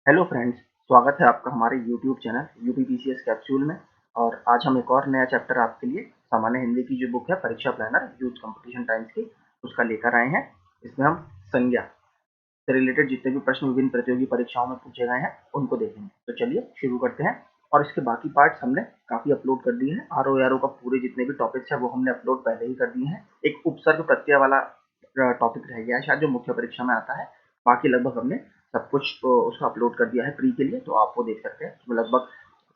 Hello friends, स्वागत है आपका हमारे यूट्यूब चैनल यूपीपीसीएस कैप्सूल में। और आज हम एक और नया चैप्टर आपके लिए सामान्य हिंदी की जो बुक है परीक्षा प्लानर यूथ कंपटीशन टाइम्स की, उसका लेकर आए हैं। इसमें हम संज्ञा से रिलेटेड जितने भी प्रश्न विभिन्न प्रतियोगी परीक्षाओं में पूछे गए हैं उनको देखेंगे। तो चलिए शुरू करते हैं। और इसके बाकी पार्ट्स हमने काफी अपलोड कर दिए हैं। आर ओ आर ओ का पूरे जितने भी टॉपिक्स है वो हमने अपलोड पहले ही कर दिए हैं। एक उपसर्ग प्रत्यय वाला टॉपिक रह गया है शायद, जो मुख्य परीक्षा में आता है। बाकी लगभग हमने सब कुछ उसका अपलोड कर दिया है प्री के लिए, तो आप वो देख सकते हैं। उसमें लगभग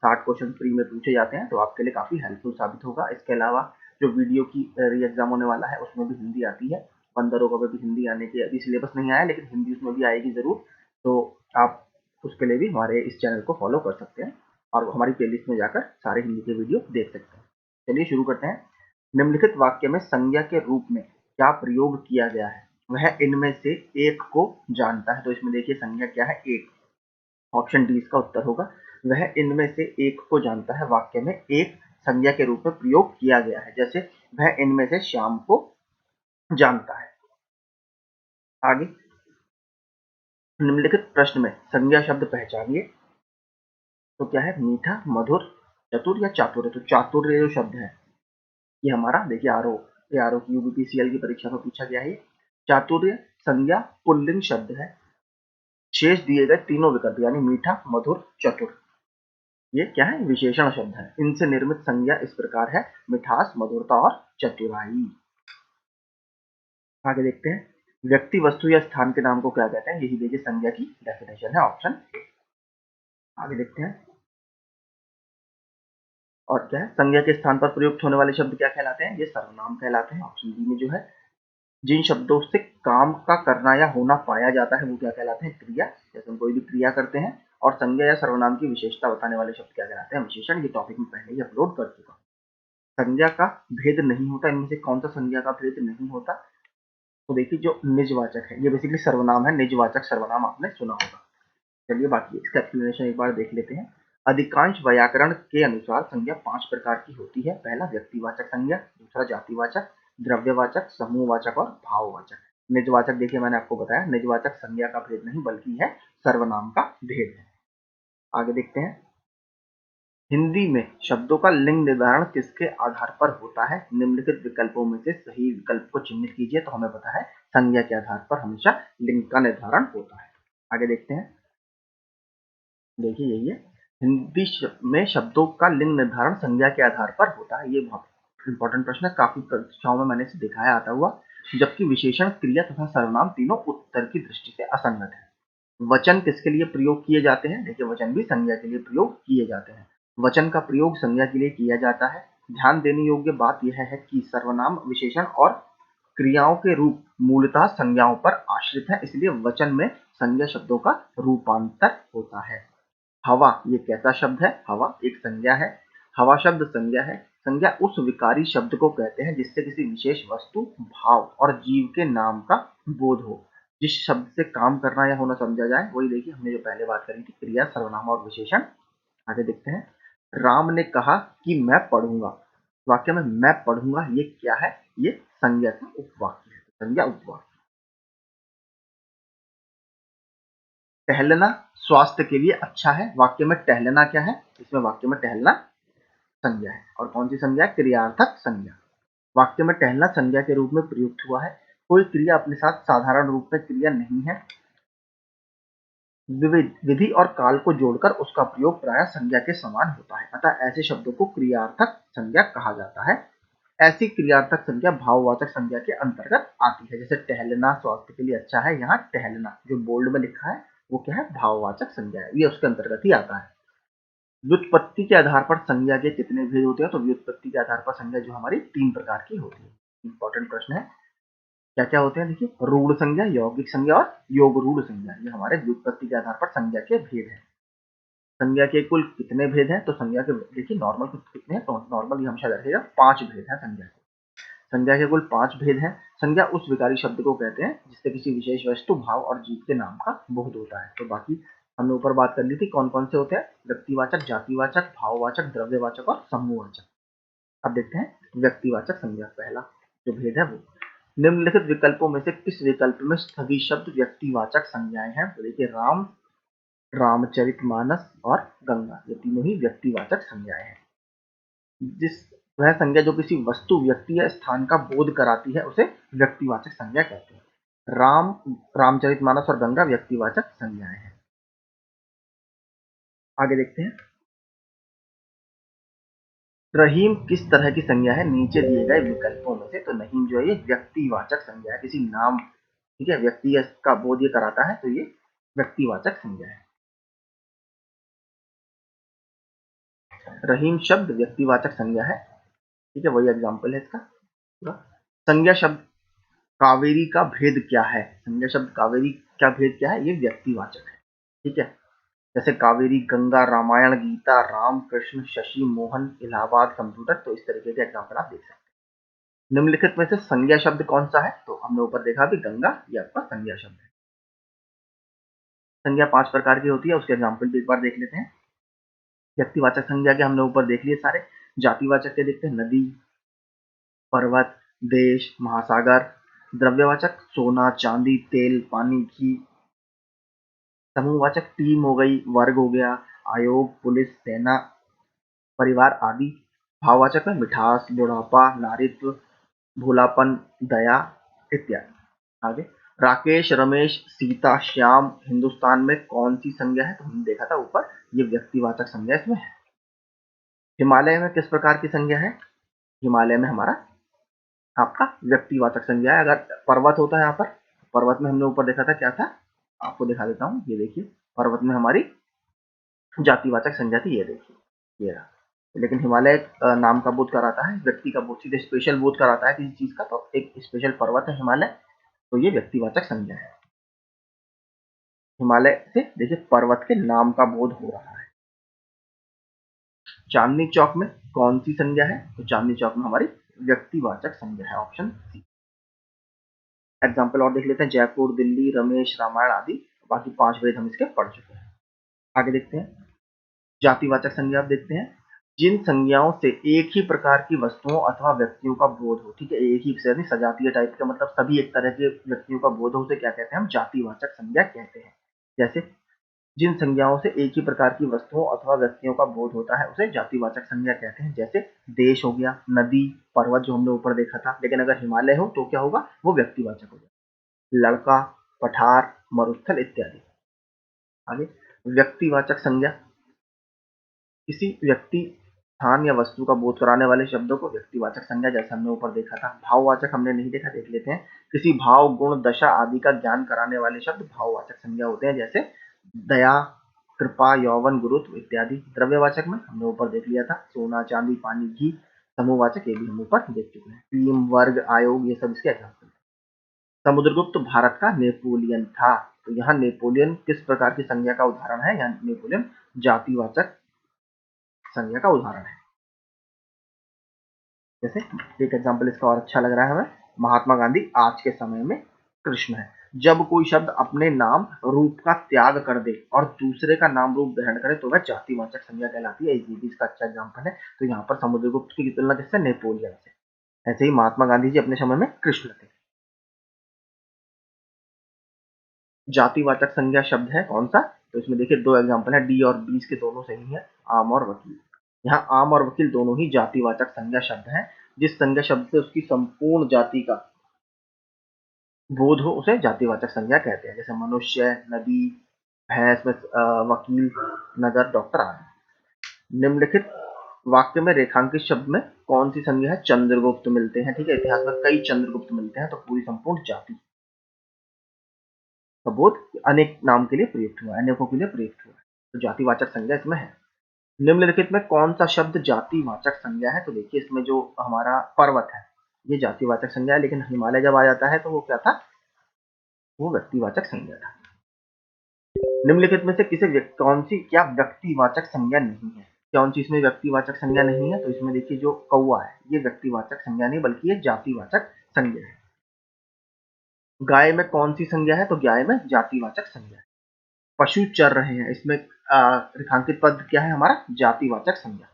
60 क्वेश्चन प्री में पूछे जाते हैं, तो आपके लिए काफी हेल्पफुल साबित होगा। इसके अलावा जो वीडियो की री एग्जाम होने वाला है उसमें भी हिंदी आती है। 15 को भी हिंदी आने की अभी सिलेबस नहीं आया, लेकिन हिंदी उसमें भी आएगी जरूर। तो आप उसके लिए भी हमारे इस चैनल को फॉलो कर सकते हैं और हमारी प्लेलिस्ट में जाकर सारे हिंदी के वीडियो देख सकते हैं। चलिए शुरू करते हैं। निम्नलिखित वाक्य में संज्ञा के रूप में क्या प्रयोग किया गया है? वह इनमें से एक को जानता है। तो इसमें देखिए संज्ञा क्या है? एक। ऑप्शन डी इसका उत्तर होगा। वह इनमें से एक को जानता है वाक्य में एक संज्ञा के रूप में प्रयोग किया गया है। जैसे वह इनमें से श्याम को जानता है। आगे, निम्नलिखित प्रश्न में संज्ञा शब्द पहचानिए। तो क्या है? मीठा, मधुर, चतुर या चातुर्य? तो चातुर्य जो शब्द है ये हमारा देखिए आरओ की यूबीपीसीएल की परीक्षा में पूछा गया है। चातुर्य संज्ञा पुल्लिंग शब्द है। शेष दिए गए तीनों विकल्प यानी मीठा, मधुर, चतुर, ये क्या है? विशेषण शब्द है। इनसे निर्मित संज्ञा इस प्रकार है: मिठास, मधुरता और चतुराई। आगे देखते हैं। व्यक्ति, वस्तु या स्थान के नाम को क्या कहते हैं? यही देखिए संज्ञा की डेफिनेशन है, ऑप्शन ए। आगे देखते हैं। और क्या है? संज्ञा के स्थान पर प्रयुक्त होने वाले शब्द क्या कहलाते हैं? ये सर्वनाम कहलाते हैं। ऑप्शन बी में जो है, जिन शब्दों से काम का करना या होना पाया जाता है वो क्या कहलाते हैं? क्रिया। जैसे हम कोई भी क्रिया करते हैं। और संज्ञा या सर्वनाम की विशेषता बताने वाले शब्द क्या कहलाते हैं? विशेषण। ये टॉपिक में पहले ही अपलोड कर चुका हूं। संज्ञा का भेद नहीं होता। इनमें से कौन सा संज्ञा का भेद नहीं होता? तो देखिए, जो निजवाचक है, ये बेसिकली सर्वनाम है। निजवाचक सर्वनाम आपने सुना होगा। चलिए बाकी इसका एक्सप्लेनेशन एक बार देख लेते हैं। अधिकांश व्याकरण के अनुसार संज्ञा 5 प्रकार की होती है। पहला व्यक्तिवाचक संज्ञा, दूसरा जातिवाचक, द्रव्यवाचक, समूहवाचक और भाववाचक। निजवाचक देखिए मैंने आपको बताया, निजवाचक संज्ञा का भेद नहीं बल्कि है सर्वनाम का भेद है। आगे देखते हैं। हिंदी में शब्दों का लिंग निर्धारण किसके आधार पर होता है? निम्नलिखित विकल्पों में से सही विकल्प को चिन्हित कीजिए। तो हमें पता है संज्ञा के आधार पर हमेशा लिंग का निर्धारण होता है। आगे देखते हैं। देखिए यही है, हिंदी में शब्दों का लिंग निर्धारण संज्ञा के आधार पर होता है। ये बहुत इंपॉर्टेंट प्रश्न है, काफी परीक्षाओं में मैंने इसे देखा है आता हुआ। जबकि विशेषण, क्रिया तथा सर्वनाम तीनों उत्तर की दृष्टि से असंगत है। वचन किसके लिए प्रयोग किए जाते हैं? देखिए वचन भी संज्ञा के लिए प्रयोग किए जाते हैं। वचन का प्रयोग संज्ञा के लिए किया जाता है। ध्यान देने योग्य बात यह है कि सर्वनाम, विशेषण और क्रियाओं के रूप मूलतः संज्ञाओं पर आश्रित है, इसलिए वचन में संज्ञा शब्दों का रूपांतर होता है। हवा, ये कैसा शब्द है? हवा एक संज्ञा है। हवा शब्द संज्ञा है। संज्ञा उस विकारी शब्द को कहते हैं जिससे किसी विशेष वस्तु, भाव और जीव के नाम का बोध हो। जिस शब्द से काम करना या होना समझा जाए, वही देखिए हमने जो पहले बात करी थी, क्रिया, सर्वनाम और विशेषण। आगे देखते हैं। राम ने कहा कि मैं पढ़ूंगा। वाक्य में मैं पढ़ूंगा ये क्या है? ये संज्ञा का उपवाक्य है। संज्ञा उपवाक्य। टहलना स्वास्थ्य के लिए अच्छा है। वाक्य में टहलना क्या है? इसमें वाक्य में टहलना संज्ञा है। और कौन सी संज्ञा है? क्रियार्थक संज्ञा। वाक्य में टहलना संज्ञा के रूप में प्रयुक्त हुआ है। कोई क्रिया अपने साथ साधारण रूप में क्रिया नहीं है। विधि और काल को जोड़कर उसका प्रयोग प्रायः संज्ञा के समान होता है, अतः ऐसे शब्दों को क्रियार्थक संज्ञा कहा जाता है। ऐसी क्रियार्थक संज्ञा भाववाचक संज्ञा के अंतर्गत आती है। जैसे टहलना स्वास्थ्य के लिए अच्छा है, यहाँ टहलना जो बोल्ड में लिखा है वो क्या है? भाववाचक संज्ञा है, ये उसके अंतर्गत ही आता है। व्युत्पत्ति के आधार पर संज्ञा के कितने भेद होते हैं? तो व्युत्पत्ति के आधार पर संज्ञा जो हमारी 3 प्रकार की होती है। इंपॉर्टेंट प्रश्न है। क्या क्या होते हैं? देखिए, रूढ़ संज्ञा, यौगिक संज्ञा और योग रूढ़ संज्ञा, ये हमारे व्युत्पत्ति के आधार पर संज्ञा के भेद है। संज्ञा के कुल कितने भेद हैं? तो संज्ञा के देखिए नॉर्मल कितने हैं? तो नॉर्मल हमेशा रखेगा 5 भेद हैं संज्ञा के। संज्ञा के कुल 5 भेद हैं। संज्ञा उस विकारी शब्द को कहते हैं जिससे किसी विशेष वस्तु, भाव और जीव के नाम का बोध होता है। तो बाकी हमने ऊपर बात कर ली थी कौन कौन से होते हैं। व्यक्तिवाचक, जातिवाचक, भाववाचक, द्रव्यवाचक और समूहवाचक। अब देखते हैं व्यक्तिवाचक संज्ञा, पहला जो भेद है वो। निम्नलिखित विकल्पों में से किस विकल्प में सभी शब्द व्यक्तिवाचक संज्ञाएं हैं? तो देखिए राम, रामचरितमानस और गंगा, ये तीनों ही व्यक्तिवाचक संज्ञाएं हैं। जिस वह संज्ञा जो किसी वस्तु, व्यक्ति या स्थान का बोध कराती है उसे व्यक्तिवाचक संज्ञा कहते हैं। रामचरितमानस और गंगा व्यक्तिवाचक संज्ञाएं हैं। आगे देखते हैं, रहीम किस तरह की संज्ञा है नीचे दिए गए विकल्पों में से? तो रहीम जो है ये व्यक्तिवाचक संज्ञा है, किसी नाम, ठीक है, व्यक्ति का बोध ये कराता है, तो ये व्यक्तिवाचक संज्ञा है। रहीम शब्द व्यक्तिवाचक संज्ञा है, ठीक है, वही एग्जाम्पल है इसका पूरा। संज्ञा शब्द कावेरी का भेद क्या है? संज्ञा शब्द कावेरी का भेद क्या है? ये व्यक्तिवाचक है, ठीक है। जैसे कावेरी, गंगा, रामायण, गीता, राम, कृष्ण, शशि, मोहन, इलाहाबाद, कंप्यूटर, तो इस तरीके के एग्जाम्पल आप देख सकते हैं। निम्नलिखित में से संज्ञा शब्द कौन सा है? तो हमने ऊपर देखा भी गंगा, ये आपका संज्ञा शब्द है। संज्ञा 5 प्रकार की होती है, उसके एग्जाम्पल भी एक बार देख लेते हैं। व्यक्तिवाचक संज्ञा के हमने ऊपर देख लिए सारे। जातिवाचक के देखते हैं, नदी, पर्वत, देश, महासागर। द्रव्यवाचक सोना, चांदी, तेल, पानी, घी। समूहवाचक टीम हो गई, वर्ग हो गया, आयोग, पुलिस, सेना, परिवार आदि। भाववाचक में मिठास, बुढ़ापा, नारित्व, भोलापन, दया इत्यादि। आगे, राकेश, रमेश, सीता, श्याम, हिंदुस्तान में कौन सी संज्ञा है? तो हमने देखा था ऊपर, ये व्यक्तिवाचक संज्ञा इसमें है। हिमालय में किस प्रकार की संज्ञा है? हिमालय में हमारा आपका व्यक्तिवाचक संज्ञा है। अगर पर्वत होता है यहाँ पर, पर्वत में हमने ऊपर देखा था क्या था, आपको दिखा देता हूँ, ये देखिए, पर्वत में हमारी जातिवाचक संज्ञा थी, ये देखिए, ये रहा। लेकिन हिमालय नाम का बोध कराता है, व्यक्ति का बोध, सीधे स्पेशल बोध कराता है किसी चीज का, तो एक स्पेशल पर्वत है हिमालय, तो ये व्यक्तिवाचक संज्ञा है। हिमालय से देखिए पर्वत के नाम का बोध हो रहा है। चांदनी चौक में कौन सी संज्ञा है? तो चांदनी चौक में हमारी व्यक्तिवाचक संज्ञा है, ऑप्शन सी। एग्जाम्पल और देख लेते हैं, जयपुर, दिल्ली, रमेश, रामायण आदि। बाकी 5 वेद हम इसके पढ़ चुके हैं। आगे देखते हैं, जातिवाचक संज्ञा आप देखते हैं, जिन संज्ञाओं से एक ही प्रकार की वस्तुओं अथवा व्यक्तियों का बोध हो, ठीक है, एक ही से सजातीय टाइप का, मतलब सभी एक तरह के व्यक्तियों का बोध हो, उसे क्या कहते हैं? हम जातिवाचक संज्ञा कहते हैं। जैसे जिन संज्ञाओं से एक ही प्रकार की वस्तुओं अथवा व्यक्तियों का बोध होता है उसे जातिवाचक संज्ञा कहते हैं। जैसे देश हो गया, नदी, पर्वत जो हमने ऊपर देखा था, लेकिन अगर हिमालय हो तो क्या होगा? वो व्यक्तिवाचक हो जाएगा। लड़का, पठार, मरुस्थल इत्यादि। आगे, व्यक्तिवाचक संज्ञा किसी व्यक्ति, स्थान या वस्तु का बोध कराने वाले शब्दों को व्यक्तिवाचक संज्ञा, जैसे हमने ऊपर देखा था। भाववाचक हमने नहीं देखा, देख लेते हैं। किसी भाव, गुण, दशा आदि का ज्ञान कराने वाले शब्द भाववाचक संज्ञा होते हैं, जैसे दया, कृपा, यौवन, गुरुत्व इत्यादि। द्रव्यवाचक में हमने ऊपर देख लिया था, सोना, चांदी, पानी, घी। समूहवाचक ये भी हम ऊपर देख चुके हैं, टीम, वर्ग, आयोग, ये सब इसके एग्जाम्पल। समुद्रगुप्त भारत का नेपोलियन था, तो यहाँ नेपोलियन किस प्रकार की संज्ञा का उदाहरण है? यहाँ नेपोलियन जातिवाचक संज्ञा का उदाहरण है। जैसे एक एग्जाम्पल इसका और अच्छा लग रहा है हमें, महात्मा गांधी आज के समय में कृष्ण है। जब कोई शब्द अपने नाम रूप का त्याग कर दे और दूसरे का नाम रूप ग्रहण करे तो वह जातिवाचक संज्ञा कहलाती है। ये भी इसका अच्छा एग्जाम्पल है। तो यहाँ पर समुद्रगुप्त की तुलना किससे? नेपोलियन से। ऐसे ही महात्मा गांधी जी अपने समय में कृष्ण थे। जातिवाचक संज्ञा शब्द है कौन सा? तो इसमें देखिए 2 एग्जाम्पल है, डी और 20 के दोनों सही है, आम और वकील। यहाँ आम और वकील दोनों ही जातिवाचक संज्ञा शब्द हैं। जिस संज्ञा शब्द से उसकी संपूर्ण जाति का बोध हो उसे जातिवाचक संज्ञा कहते हैं। जैसे मनुष्य, नदी, भैंस में वकील, नगर, डॉक्टर आदि। निम्नलिखित वाक्य में रेखांकित शब्द में कौन सी संज्ञा है? चंद्रगुप्त मिलते हैं, ठीक है, इतिहास में कई चंद्रगुप्त मिलते हैं, तो पूरी संपूर्ण जाति का बोध अनेक नाम के लिए प्रयुक्त हुआ है, अनेकों के लिए प्रयुक्त हुआ है, तो जातिवाचक संज्ञा इसमें है। निम्नलिखित में कौन सा शब्द जातिवाचक संज्ञा है? तो देखिए इसमें जो हमारा पर्वत है ये जातिवाचक संज्ञा है, लेकिन हिमालय जब आ जाता है तो वो क्या था? वो व्यक्तिवाचक संज्ञा था। निम्नलिखित में से कौन सी क्या व्यक्तिवाचक संज्ञा नहीं है? कौन सी इसमें व्यक्तिवाचक संज्ञा नहीं है? तो इसमें देखिए जो कौवा है ये व्यक्तिवाचक संज्ञा नहीं बल्कि ये जातिवाचक संज्ञा है। गाय में कौन सी संज्ञा है? तो गाय में जातिवाचक संज्ञा है। पशु चर रहे हैं, इसमें रेखांकित पद क्या है हमारा? जातिवाचक संज्ञा,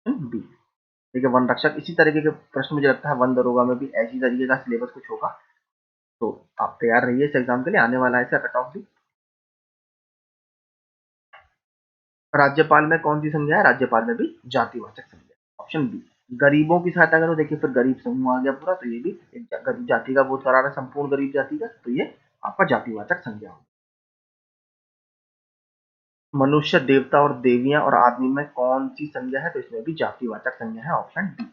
बी। ठीक है, वन रक्षक, इसी तरीके के प्रश्न मुझे लगता है वन दरोगा में भी ऐसी तरीके का सिलेबस कुछ होगा, तो आप तैयार रहिए इस एग्जाम के लिए, आने वाला है इसका कट ऑफ भी। राज्यपाल में कौन सी संज्ञा है? राज्यपाल में भी जातिवाचक संज्ञा, ऑप्शन बी। गरीबों की सहायता करो, देखिए फिर गरीब समूह आ गया पूरा, तो ये भी एक गरीब जाति का बोध करा रहा है, संपूर्ण गरीब जाति का, तो ये आपका जातिवाचक संज्ञा होगी। मनुष्य, देवता और देवियां और आदमी में कौन सी संज्ञा है? तो इसमें भी जातिवाचक संज्ञा है, ऑप्शन डी।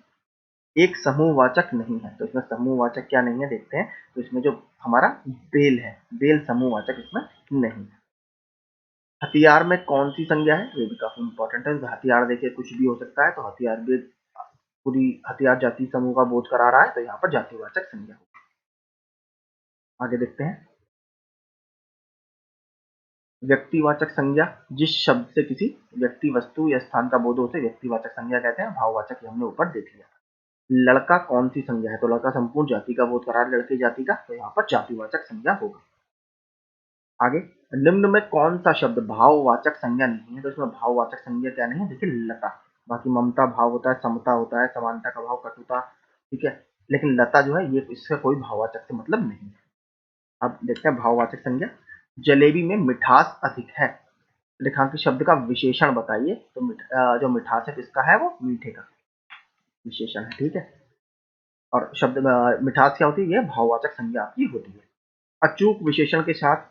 एक समूहवाचक नहीं है, तो इसमें समूहवाचक क्या नहीं है देखते हैं। तो इसमें जो हमारा बेल है, बेल समूहवाचक इसमें नहीं है। हथियार में कौन सी संज्ञा है? ये भी काफी इंपॉर्टेंट है। हथियार देखिए कुछ भी हो सकता है, तो हथियार भी पूरी हथियार जाति समूह का बोध करा रहा है, तो यहाँ पर जातिवाचक संज्ञा होगी। आगे देखते हैं। व्यक्तिवाचक संज्ञा, जिस शब्द से किसी व्यक्ति, वस्तु या स्थान का बोध हो उसे व्यक्तिवाचक संज्ञा कहते हैं। भाववाचक हमने ऊपर देख लिया। लड़का कौन सी संज्ञा है? तो लड़का संपूर्ण जाति का बोध करा रहा है, लड़के जाति का, तो यहाँ पर जातिवाचक संज्ञा होगा। आगे, निम्न में कौन सा शब्द भाववाचक संज्ञा नहीं है? तो इसमें भाववाचक संज्ञा क्या नहीं है? देखिए लता। बाकी ममता भाव होता है, समता होता है, समानता का भाव, कटुता, ठीक है, लेकिन लता जो है ये इसका कोई भाववाचक से मतलब नहीं है। अब देखते हैं भाववाचक संज्ञा। जलेबी में मिठास अधिक है, रेखांकित शब्द का विशेषण बताइए। तो जो मिठास है किसका है? वो मीठे का विशेषण है, ठीक है। और शब्द मिठास क्या होती है? ये भाववाचक संज्ञा आपकी होती है। अचूक विशेषण के साथ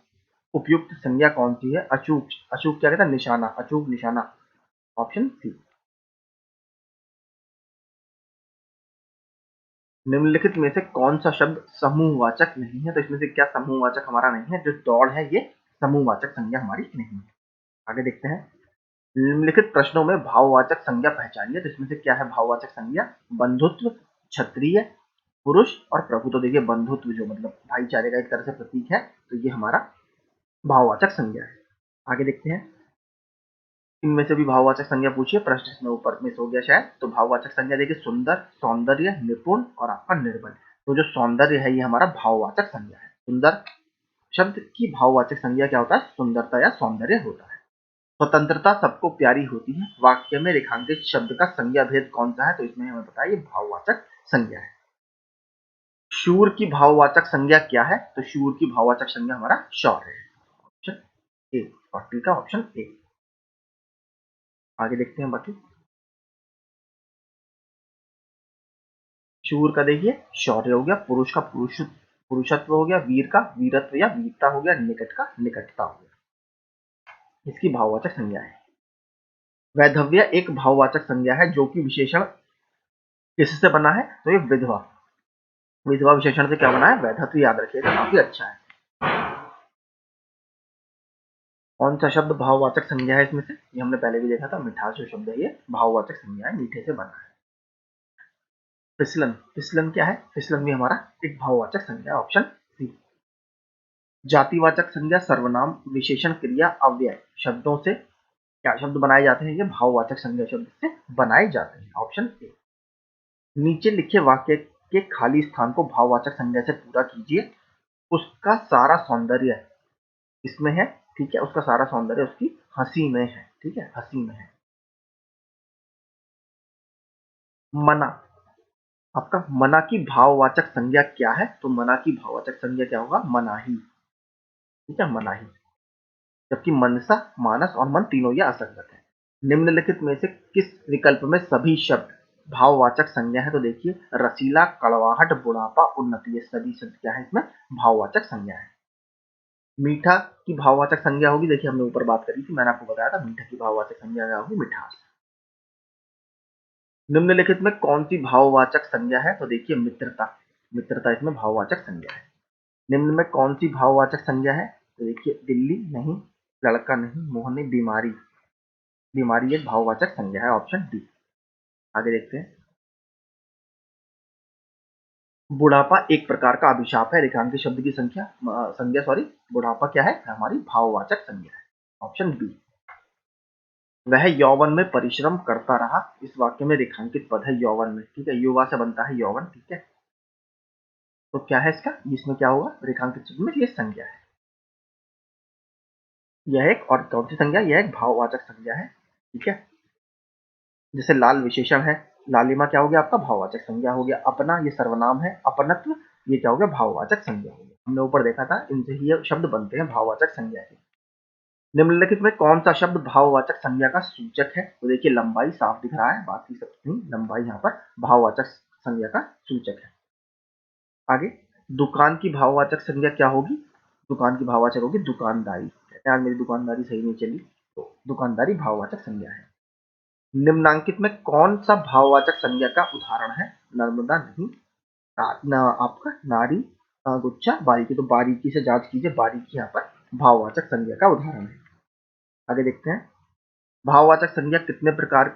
उपयुक्त संज्ञा कौन सी है? अचूक, अचूक क्या कहता है? निशाना, अचूक निशाना, ऑप्शन सी। निम्नलिखित में से कौन सा शब्द समूहवाचक नहीं है? तो इसमें से क्या समूहवाचक हमारा नहीं है? जो दौड़ है ये समूहवाचक संज्ञा हमारी नहीं है। आगे देखते हैं। निम्नलिखित प्रश्नों में भाववाचक संज्ञा पहचानिए। तो इसमें से क्या है भाववाचक संज्ञा? बंधुत्व, क्षत्रिय, पुरुष और प्रभु। तो देखिए बंधुत्व जो मतलब भाईचारे का एक तरह से प्रतीक है, तो ये हमारा भाववाचक संज्ञा है। आगे देखते हैं। इनमें से भी भाववाचक संज्ञा पूछिए, प्रश्न इसमें ऊपर मिस हो गया शायद। तो भाववाचक संज्ञा देखिए सुंदर, सौंदर्य, निपुण और आपका निर्बल। तो जो सौंदर्य है ये हमारा भाववाचक संज्ञा है। सुंदर शब्द की भाववाचक संज्ञा क्या होता है? सुंदरता या सौंदर्य होता है। स्वतंत्रता सबको प्यारी होती है, वाक्य में रेखांकित शब्द का संज्ञा भेद कौन सा है? तो इसमें हमें पता है ये भाववाचक संज्ञा है। शूर की भाववाचक संज्ञा क्या है? तो शूर की भाववाचक संज्ञा हमारा शौर्य है, ऑप्शन ए, 40 का ऑप्शन ए। आगे देखते हैं बाकी। शूर का देखिए शौर्य हो गया, पुरुष का पुरुषत्व हो गया, वीर का वीरत्व या वीरता हो गया, निकट का निकटता हो गया। इसकी भाववाचक संज्ञा है। वैधव्य एक भाववाचक संज्ञा है जो कि विशेषण किससे बना है? तो ये विधवा, विधवा विशेषण से क्या बना है? वैधव्य, याद रखिएगा, काफी अच्छा है। कौन सा शब्द भाववाचक संज्ञा है इसमें से? ये हमने पहले भी देखा था, मिठास जो शब्द है ये भाववाचक संज्ञा है, मीठे से बना है। फिसलन, फिसलन क्या है? फिसलन भी हमारा एक भाववाचक संज्ञा, ऑप्शन सी। जातिवाचक संज्ञा सर्वनाम, विशेषण, क्रिया, अव्यय शब्दों से क्या शब्द बनाए जाते हैं? ये भाववाचक संज्ञा शब्द से बनाए जाते हैं, ऑप्शन ए। नीचे लिखे वाक्य के खाली स्थान को भाववाचक संज्ञा से पूरा कीजिए। उसका सारा सौंदर्य इसमें है, ठीक है, उसका सारा सौंदर्य उसकी हंसी में है, ठीक है, हंसी में है। मना, आपका मना की भाववाचक संज्ञा क्या है? तो मना की भाववाचक संज्ञा क्या होगा? मनाही, ठीक है, मनाही। जबकि मनसा, मानस और मन तीनों ये असंगत है। निम्नलिखित में से किस विकल्प में सभी शब्द भाववाचक संज्ञा है? तो देखिए रसीला, कड़वाहट, बुढ़ापा, उन्नति, ये सभी शब्द क्या है? इसमें भाववाचक संज्ञा है। मीठा की भाववाचक संज्ञा होगी, देखिए हमने ऊपर बात करी थी, मैंने आपको बताया था मीठा की भाववाचक संज्ञा क्या होगी? मिठास। निम्नलिखित में कौन सी भाववाचक संज्ञा है? तो देखिए मित्रता, मित्रता इसमें भाववाचक संज्ञा है। निम्न में कौन सी भाववाचक संज्ञा है? तो देखिए दिल्ली नहीं, लड़का नहीं, मोहनी, बीमारी, बीमारी एक भाववाचक संज्ञा है, ऑप्शन डी। आगे देखते हैं। बुढ़ापा एक प्रकार का अभिशाप है, रेखांकित शब्द की संज्ञा सॉरी, बुढ़ापा क्या है? हमारी भाववाचक संज्ञा है, ऑप्शन बी। वह यौवन में परिश्रम करता रहा, इस वाक्य में रेखांकित पद है यौवन में, ठीक है, युवा से बनता है यौवन, ठीक है। तो क्या है इसका? इसमें क्या होगा? रेखांकित शब्द में ये संज्ञा है। यह एक और कौन सी संज्ञा? यह एक भाववाचक संज्ञा है, ठीक है। जैसे लाल विशेषण है, लालिमा क्या हो गया? आपका भाववाचक संज्ञा हो गया। अपना ये सर्वनाम है, अपनत्व ये क्या हो गया? भाववाचक संज्ञा हो गया। हमने ऊपर देखा था इनसे ही ये शब्द बनते हैं भाववाचक संज्ञा के। निम्नलिखित में कौन सा शब्द भाववाचक संज्ञा का सूचक है? तो देखिए लंबाई साफ दिख रहा है, बाकी सब नहीं, लंबाई यहाँ पर भाववाचक संज्ञा का सूचक है। आगे, दुकान की भाववाचक संज्ञा क्या होगी? दुकान की भाववाचक होगी दुकानदारी। कहते हैं आज मेरी दुकानदारी सही नहीं चली, तो दुकानदारी भाववाचक संज्ञा है। निम्नांकित में कौन सा भाववाचक संज्ञा का उदाहरण है? नर्मदा नहीं, आपका नारी, गुच्छा, बारीकी। तो बारीकी से जांच कीजिए, बारीकी यहाँ पर भाववाचक संज्ञा का उदाहरण है। आगे देखते हैं, भाववाचक संज्ञा कितने प्रकार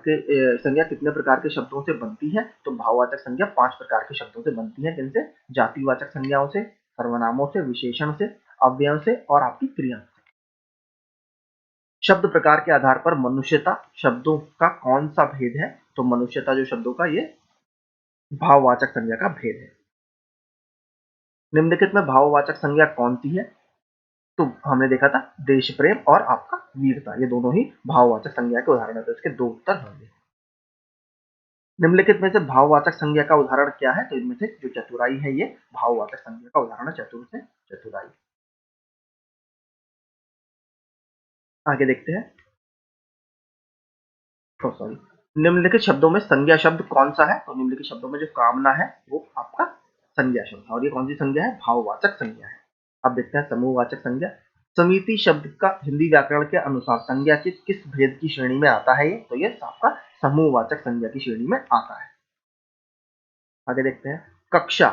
के शब्दों से बनती है? तो भाववाचक संज्ञा 5 प्रकार के शब्दों से बनती है, जिनसे जातिवाचक संज्ञाओं से, सर्वनामों से, विशेषण से, अव्ययों से और आपकी क्रिया से। शब्द प्रकार के आधार पर मनुष्यता शब्दों का कौन सा भेद है? तो मनुष्यता जो शब्दों का ये भाववाचक संज्ञा का भेद है। निम्नलिखित में भाववाचक संज्ञा कौन सी है? तो हमने देखा था देश प्रेम और आपका वीरता, ये दोनों ही भाववाचक संज्ञा के उदाहरण है, तो इसके 2 उत्तर होंगे। निम्नलिखित में से भाववाचक संज्ञा का उदाहरण क्या है? तो इनमें से जो चतुराई है ये भाववाचक संज्ञा का उदाहरण है, चतुर से चतुराई। आगे देखते हैं, सॉरी, निम्नलिखित शब्दों में संज्ञा शब्द कौन सा है? तो निम्नलिखित शब्दों में जो कामना है वो आपका संज्ञा शब्द है, और ये कौन सी संज्ञा है? भाववाचक संज्ञा है। अब देखते हैं समूहवाचक संज्ञा। समिति शब्द का हिंदी व्याकरण के अनुसार संज्ञा के किस भेद की श्रेणी में आता है? ये तो ये आपका समूहवाचक संज्ञा की श्रेणी में आता है। आगे देखते हैं, कक्षा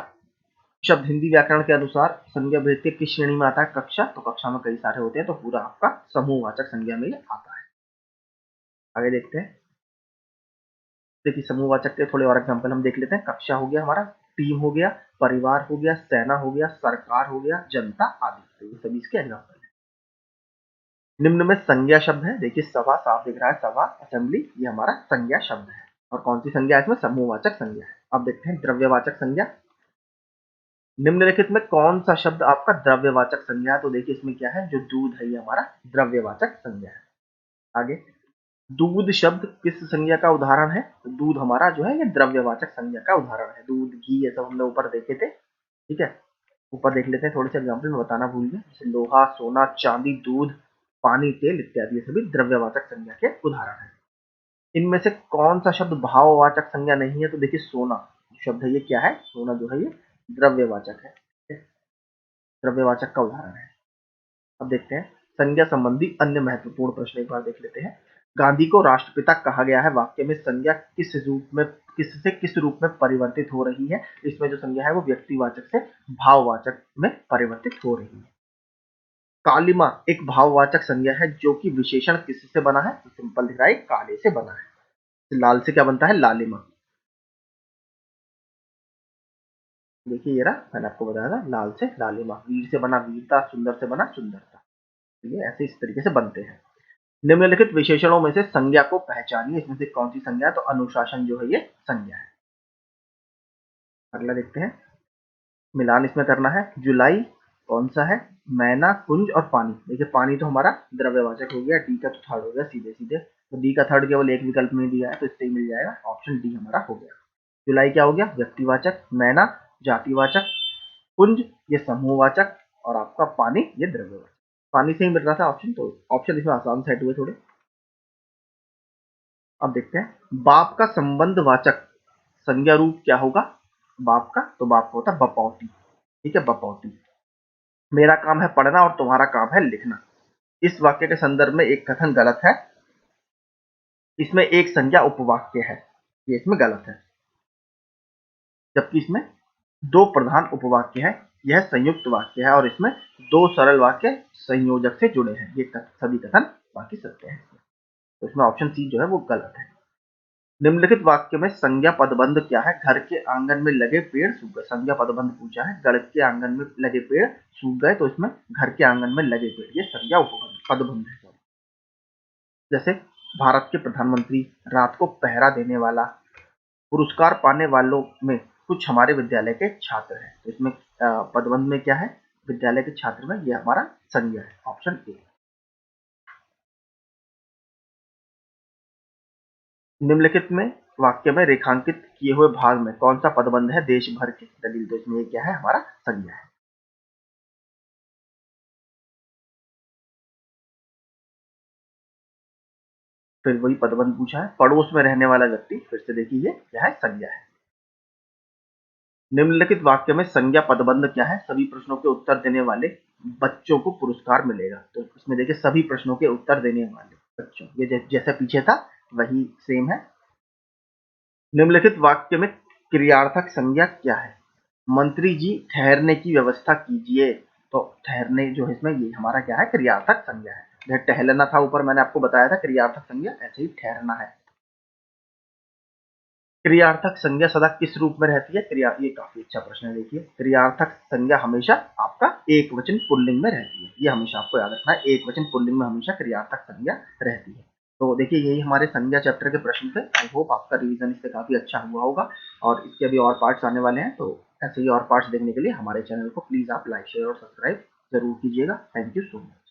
शब्द हिंदी व्याकरण के अनुसार संज्ञा भेद के किस श्रेणी में आता है? कक्षा, तो कक्षा में कई सारे होते हैं, तो पूरा आपका समूहवाचक संज्ञा में ये आता है। आगे देखते हैं, देखिए समूहवाचक के थोड़े और एग्जांपल हम देख लेते हैं। कक्षा हो गया हमारा, टीम हो गया, परिवार हो गया, सेना हो गया, सरकार हो गया, जनता आदि, तो ये सभी इसके एग्जांपल हैं। निम्न में संज्ञा शब्द है, देखिए सभा साफ दिख रहा है, सभा, असेंबली, ये हमारा संज्ञा शब्द है। और कौन सी संज्ञा है इसमें? समूहवाचक संज्ञा है। अब देखते हैं द्रव्यवाचक संज्ञा। निम्नलिखित में कौन सा शब्द आपका द्रव्यवाचक संज्ञा है? तो देखिए इसमें क्या है, जो दूध है ये हमारा द्रव्यवाचक संज्ञा है। आगे, दूध शब्द किस संज्ञा का उदाहरण है? तो दूध हमारा जो है ये द्रव्यवाचक संज्ञा का उदाहरण है। दूध, घी, ये सब हमने ऊपर देखे थे, ठीक है। ऊपर देख लेते हैं थोड़े से एग्जाम्पल, में बताना भूल गए, जैसे लोहा, सोना, चांदी, दूध, पानी, तेल इत्यादि, ये सभी द्रव्यवाचक संज्ञा के उदाहरण है। इनमें से कौन सा शब्द भाववाचक संज्ञा नहीं है? तो देखिए सोना शब्द है ये क्या है? सोना जो है ये द्रव्यवाचक है, द्रव्यवाचक का उदाहरण है। अब देखते हैं संज्ञा संबंधी अन्य महत्वपूर्ण प्रश्न, एक बार देख लेते हैं। गांधी को राष्ट्रपिता कहा गया है, वाक्य में संज्ञा किस रूप में परिवर्तित हो रही है? इसमें जो संज्ञा है वो व्यक्तिवाचक से भाववाचक में परिवर्तित हो रही है। कालिमा एक भाववाचक संज्ञा है जो कि विशेषण किससे बना है? तो सिंपल दिख रहा है, काले से बना है। लाल से क्या बनता है? लालिमा। देखिए ये रहा, मैंने आपको बताया था, लाल से लालिमा। वीर से बना वीरता, सुंदर से बना सुंदरता। ये ऐसे इस तरीके से बनते हैं। निम्नलिखित विशेषणों में से संज्ञा को पहचानिए, इसमें से कौन सी संज्ञा है? तो अनुशासन जो है ये संज्ञा है। अगला देखते हैं, मिलान इसमें करना है। जुलाई कौन सा है? मैना, कुंज और पानी। देखिए पानी तो हमारा द्रव्यवाचक हो गया, डी का तो थर्ड हो गया सीधे सीधे, तो डी का थर्ड केवल एक विकल्प में दिया है, तो इससे ही मिल जाएगा, ऑप्शन डी हमारा हो गया। जुलाई क्या हो गया? व्यक्तिवाचक, मैना जातिवाचक, कुंज ये समूहवाचक, और आपका पानी ये द्रव्यवाचक। पानी से ही मिल रहा था ऑप्शन, तो ऑप्शन इसमें आसान सेट हुए थोड़े। अब देखते हैं, बाप का संबंधवाचक संज्ञा रूप क्या होगा? बाप का, तो बाप का होता है बपौती, ठीक है, बपौती। मेरा काम है पढ़ना और तुम्हारा काम है लिखना। इस वाक्य के संदर्भ में एक कथन गलत है, इसमें एक संज्ञा उपवाक्य है, ये इसमें गलत है, जबकि इसमें दो प्रधान उपवाक्य है, यह संयुक्त वाक्य है, और इसमें दो सरल वाक्य संयोजक से जुड़े हैं। ये सभी कथन बाकी सत्य है, तो इसमें ऑप्शन सी जो है वो गलत है। निम्नलिखित वाक्य में संज्ञा पदबंध क्या है? घर के आंगन में लगे पेड़ सूख गए। संज्ञा पदबंध पूछा है, घर के आंगन में लगे पेड़ सूख गए, तो इसमें घर के आंगन में लगे पेड़ ये संज्ञा पदबंध है। जैसे भारत के प्रधानमंत्री, रात को पहरा देने वाला, पुरस्कार पाने वालों में कुछ हमारे विद्यालय के छात्र हैं, तो इसमें पदबंध में क्या है? विद्यालय के छात्र में, ये हमारा संज्ञा है, ऑप्शन ए। निम्नलिखित में वाक्य में रेखांकित किए हुए भाग में कौन सा पदबंध है? देश भर के दलील, तो इसमें ये क्या है? हमारा संज्ञा है। फिर वही पदबंध पूछा है, पड़ोस में रहने वाला व्यक्ति, फिर से देखिए ये क्या है, संज्ञा है। निम्नलिखित वाक्य में संज्ञा पदबंध क्या है, सभी प्रश्नों के उत्तर देने वाले बच्चों को पुरस्कार मिलेगा। तो इसमें देखिए सभी प्रश्नों के उत्तर देने वाले बच्चों, ये जैसा पीछे था वही सेम है। निम्नलिखित वाक्य में क्रियार्थक संज्ञा क्या है, मंत्री जी ठहरने की व्यवस्था कीजिए। तो ठहरने जो है इसमें ये हमारा क्या है, क्रियार्थक संज्ञा है। जैसे टहलना था ऊपर मैंने आपको बताया था क्रियार्थक संज्ञा, ऐसे ही ठहरना है। क्रियार्थक संज्ञा सदा किस रूप में रहती है, क्रिया, ये काफी अच्छा प्रश्न है। देखिए क्रियार्थक संज्ञा हमेशा आपका एक वचन पुल्लिंग में रहती है, ये हमेशा आपको याद रखना है, एक वचन पुल्लिंग में हमेशा क्रियार्थक संज्ञा रहती है। तो देखिए यही हमारे संज्ञा चैप्टर के प्रश्न थे। आई होप आपका रिवीजन इससे काफी अच्छा हुआ होगा, और इसके अभी और पार्ट्स आने वाले हैं, तो ऐसे ही और पार्ट्स देखने के लिए हमारे चैनल को प्लीज आप लाइक शेयर और सब्सक्राइब जरूर कीजिएगा। Thank you so much.